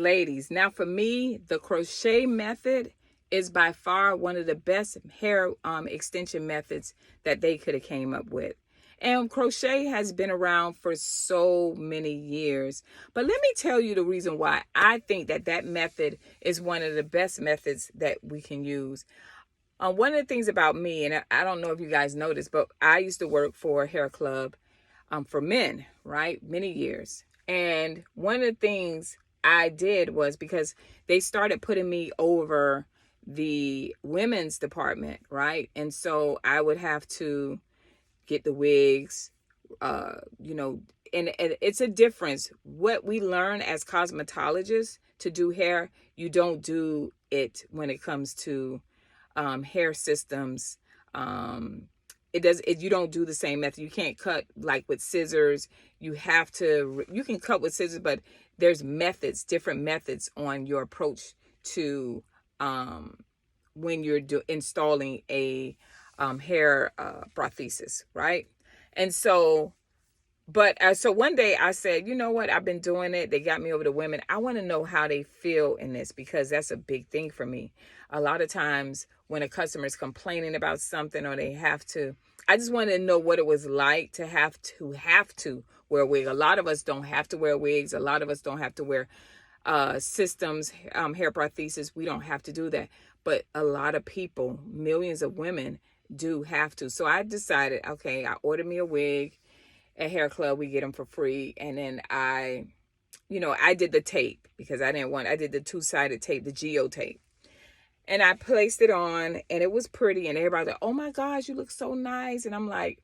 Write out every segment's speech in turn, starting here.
Ladies, now for me, the crochet method is by far one of the best hair extension methods that they could have came up with. And crochet has been around for so many years. But let me tell you the reason why I think that that method is one of the best methods that we can use. One of the things about me, and I don't know if you guys know this, but I used to work for a hair club for men, right? Many years. And one of the things I did was, because they started putting me over the women's department, right? And so I would have to get the wigs, you know, and it's a difference. What we learn as cosmetologists to do hair, you don't do it when it comes to hair systems. You don't do the same method. You can't cut like with scissors. You can cut with scissors, but there's different methods on your approach to when you're installing a hair prosthesis, right? And so, so one day I said, you know what? I've been doing it. They got me over to women. I want to know how they feel in this, because that's a big thing for me. A lot of times when a customer is complaining about something, or I just wanted to know what it was like to have to wear a wig. A lot of us don't have to wear wigs. A lot of us don't have to wear systems, hair prosthesis. We don't have to do that. But a lot of people, millions of women, do have to. So I decided, okay, I ordered me a wig at Hair Club. We get them for free. And then I did the tape, because I did the two-sided tape, the geo tape. And I placed it on, and it was pretty. And everybody's like, oh my gosh, you look so nice. And I'm like,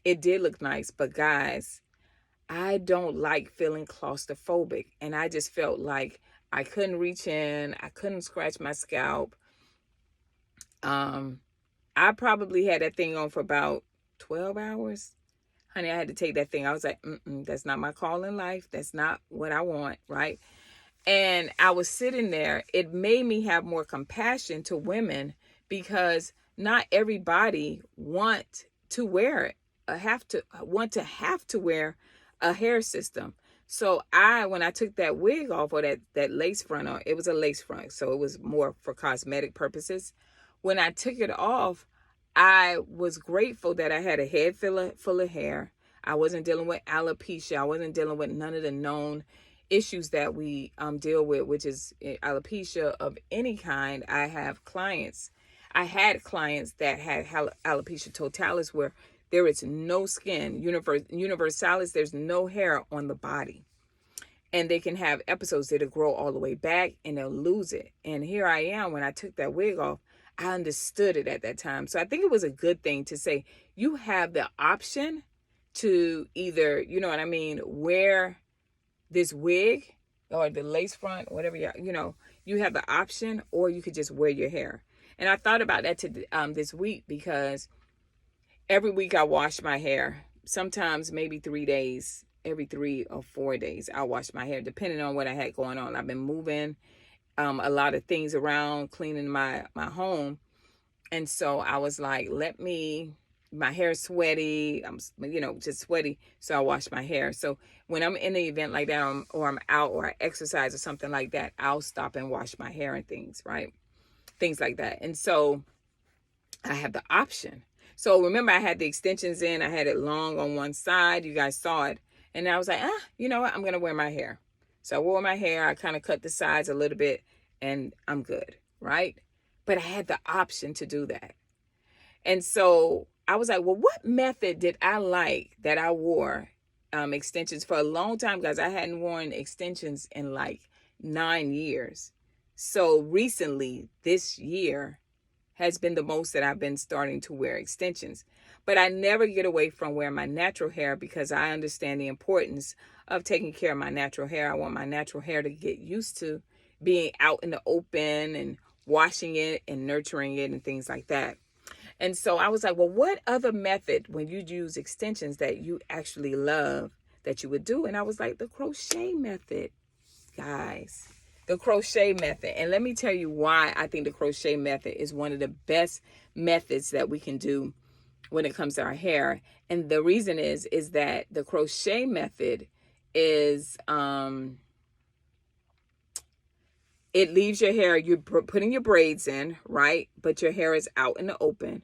it did look nice. But guys, I don't like feeling claustrophobic. And I just felt like I couldn't reach in. I couldn't scratch my scalp. I probably had that thing on for about 12 hours. Honey, I had to take that thing. I was like, that's not my call in life. That's not what I want, right? And I was sitting there. It made me have more compassion to women, because not everybody want to wear it, have to wear a hair system. So when I took that wig off, or that lace front on, it was a lace front, so it was more for cosmetic purposes. When I took it off, I was grateful that I had a head full of hair. I wasn't dealing with alopecia. I wasn't dealing with none of the known issues that we deal with, which is alopecia of any kind. I had clients that had alopecia totalis, where there is no skin, universalis, there's no hair on the body. And they can have episodes that'll grow all the way back, and they'll lose it. And here I am, when I took that wig off, I understood it at that time. So I think it was a good thing to say, you have the option to either, you know what I mean, wear this wig or the lace front, whatever, you have the option, or you could just wear your hair. And I thought about that this week, because every week I wash my hair. Sometimes maybe 3 days, every 3 or 4 days, I'll wash my hair, depending on what I had going on. I've been moving a lot of things around, cleaning my home. And so I was like, my hair's sweaty. I'm, just sweaty. So I wash my hair. So when I'm in an event like that, or I'm out, or I exercise or something like that, I'll stop and wash my hair and things, right? Things like that. And so I have the option. So remember, I had the extensions in. I had it long on one side. You guys saw it. And I was like, you know what? I'm going to wear my hair. So I wore my hair. I kind of cut the sides a little bit, and I'm good, right? But I had the option to do that. And so I was like, well, what method did I like that I wore extensions for a long time? Guys, I hadn't worn extensions in like 9 years. So recently, this year has been the most that I've been starting to wear extensions. But I never get away from wearing my natural hair, because I understand the importance of taking care of my natural hair. I want my natural hair to get used to being out in the open and washing it and nurturing it and things like that. And so I was like, well, what other method, when you use extensions, that you actually love, that you would do? And I was like, the crochet method, guys. The crochet method. And let me tell you why I think the crochet method is one of the best methods that we can do when it comes to our hair. And the reason is that the crochet method is it leaves your hair, you're putting your braids in, right? But your hair is out in the open.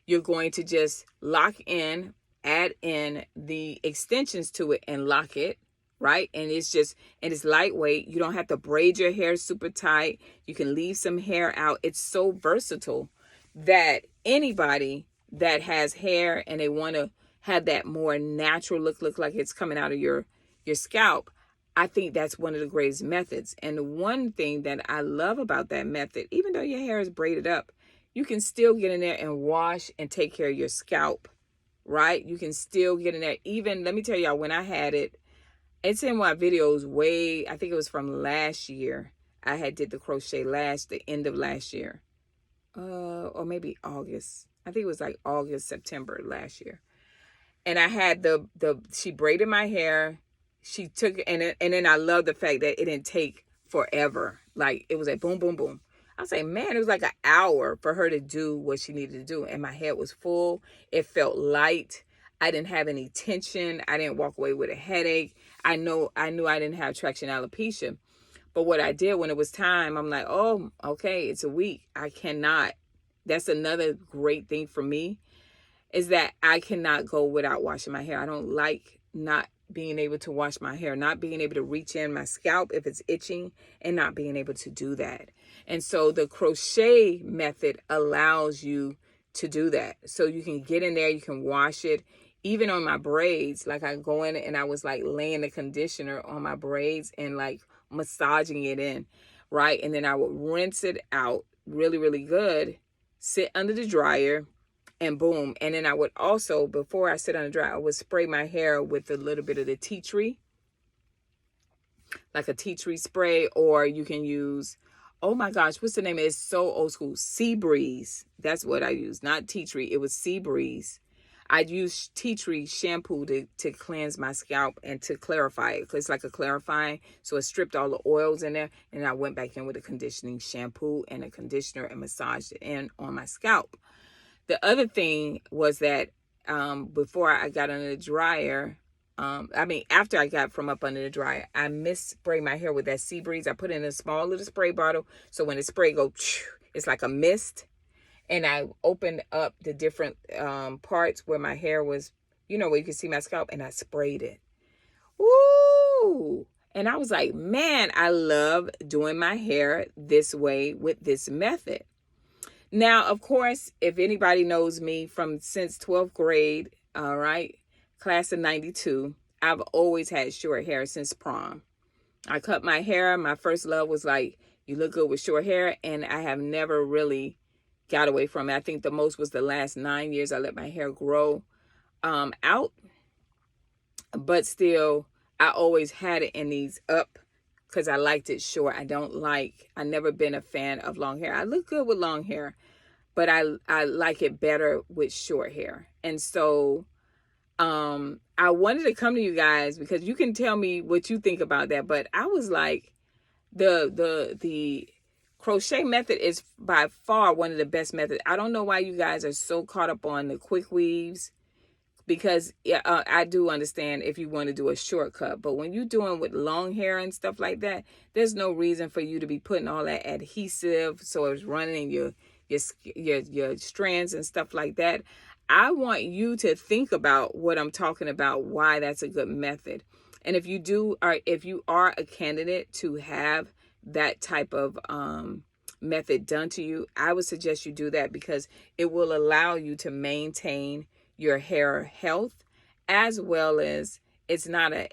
You're going to just lock in, add in the extensions to it and lock it, right? And it's lightweight. You don't have to braid your hair super tight. You can leave some hair out. It's so versatile that anybody that has hair and they want to have that more natural look like it's coming out of your scalp, I think that's one of the greatest methods. And the one thing that I love about that method, even though your hair is braided up, you can still get in there and wash and take care of your scalp, right? You can still get in there. Even, let me tell y'all, when I had it, it's in my videos way, I think it was from last year. I had did the crochet the end of last year. Or maybe August. I think it was like August, September last year. And I had she braided my hair. She took, and then I love the fact that it didn't take forever. Like, it was like boom, boom, boom. I was like, man, it was like an hour for her to do what she needed to do. And my head was full. It felt light. I didn't have any tension. I didn't walk away with a headache. I knew I didn't have traction alopecia. But what I did when it was time, I'm like, oh, okay, it's a week. I cannot. That's another great thing for me, is that I cannot go without washing my hair. I don't like not being able to wash my hair, not being able to reach in my scalp if it's itching, and not being able to do that. And so the crochet method allows you to do that. So you can get in there, you can wash it. Even on my braids, like I go in and I was like laying the conditioner on my braids and like massaging it in, right? And then I would rinse it out really, really good, sit under the dryer, and boom. And then I would also, before I sit on the dryer, I would spray my hair with a little bit of the tea tree, like a tea tree spray, or you can use, oh my gosh, what's the name? It's so old school. Sea Breeze. That's what I use. Not tea tree. It was Sea Breeze. I'd use tea tree shampoo to cleanse my scalp and to clarify it. It's like a clarifying. So it stripped all the oils in there. And I went back in with a conditioning shampoo and a conditioner and massaged it in on my scalp. The other thing was that before I got under the dryer, after I got from up under the dryer, I spray my hair with that Sea Breeze. I put it in a small little spray bottle. So when the spray goes, it's like a mist. And I opened up the different parts where my hair was, where you could see my scalp, and I sprayed it. Woo! And I was like, man, I love doing my hair this way with this method. Now, of course, if anybody knows me since 12th grade, all right, class of 92, I've always had short hair since prom. I cut my hair. My first love was like, you look good with short hair. And I have never really got away from it. I think the most was the last 9 years I let my hair grow out. But still, I always had it in these up because I liked it short. I never been a fan of long hair. I look good with long hair, but I like it better with short hair. And so I wanted to come to you guys because you can tell me what you think about that. But I was like, the crochet method is by far one of the best methods. I don't know why you guys are so caught up on the quick weaves, because I do understand if you want to do a shortcut. But when you're doing with long hair and stuff like that, there's no reason for you to be putting all that adhesive so it's running in your strands and stuff like that. I want you to think about what I'm talking about, why that's a good method. And if you are a candidate to have that type of method done to you, I would suggest you do that, because it will allow you to maintain your hair health, as well as it's not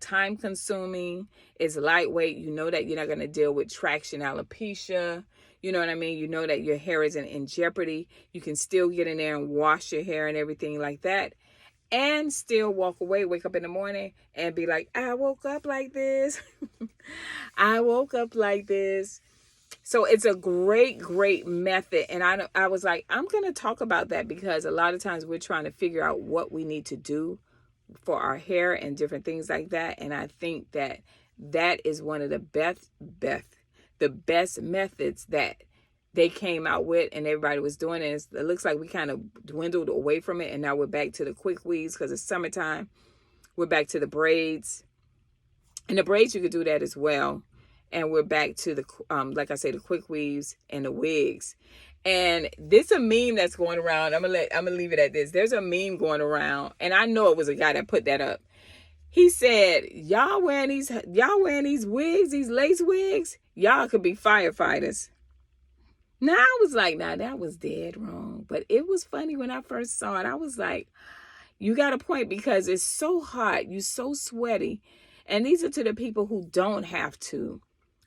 time consuming. It's lightweight. You know that you're not going to deal with traction alopecia. You know what I mean? You know that your hair isn't in jeopardy. You can still get in there and wash your hair and everything like that, and still wake up in the morning and be like, I woke up like this. I woke up like this. So it's a great, great method. And I was like, I'm going to talk about that, because a lot of times we're trying to figure out what we need to do for our hair and different things like that. And I think that is one of the best methods that they came out with and everybody was doing it. It looks like we kind of dwindled away from it, and now we're back to the quick weaves because it's summertime. We're back to the braids. And the braids, you could do that as well. And we're back to the, like I say, the quick weaves and the wigs. And this a meme that's going around. I'm gonna leave it at this. There's a meme going around, and I know it was a guy that put that up. He said, y'all wearing these wigs, these lace wigs, y'all could be firefighters. Now I was like, nah, that was dead wrong. But it was funny when I first saw it. I was like, you got a point, because it's so hot, you're so sweaty. And these are to the people who don't have to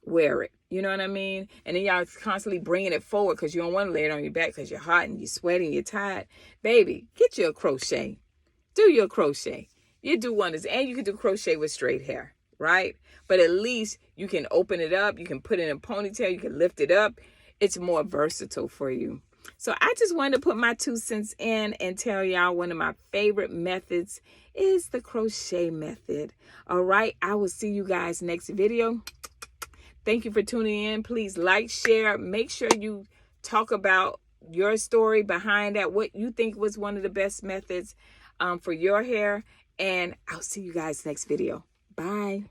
wear it. You know what I mean? And then y'all constantly bringing it forward because you don't want to lay it on your back because you're hot and you're sweaty and you're tired. Baby, get you a crochet. Do your crochet. You do wonders. And you can do crochet with straight hair, right? But at least you can open it up. You can put it in a ponytail. You can lift it up. It's more versatile for you. So I just wanted to put my 2 cents in and tell y'all one of my favorite methods is the crochet method. All right. I will see you guys next video. Thank you for tuning in. Please like, share. Make sure you talk about your story behind that, what you think was one of the best methods for your hair. And I'll see you guys next video. Bye.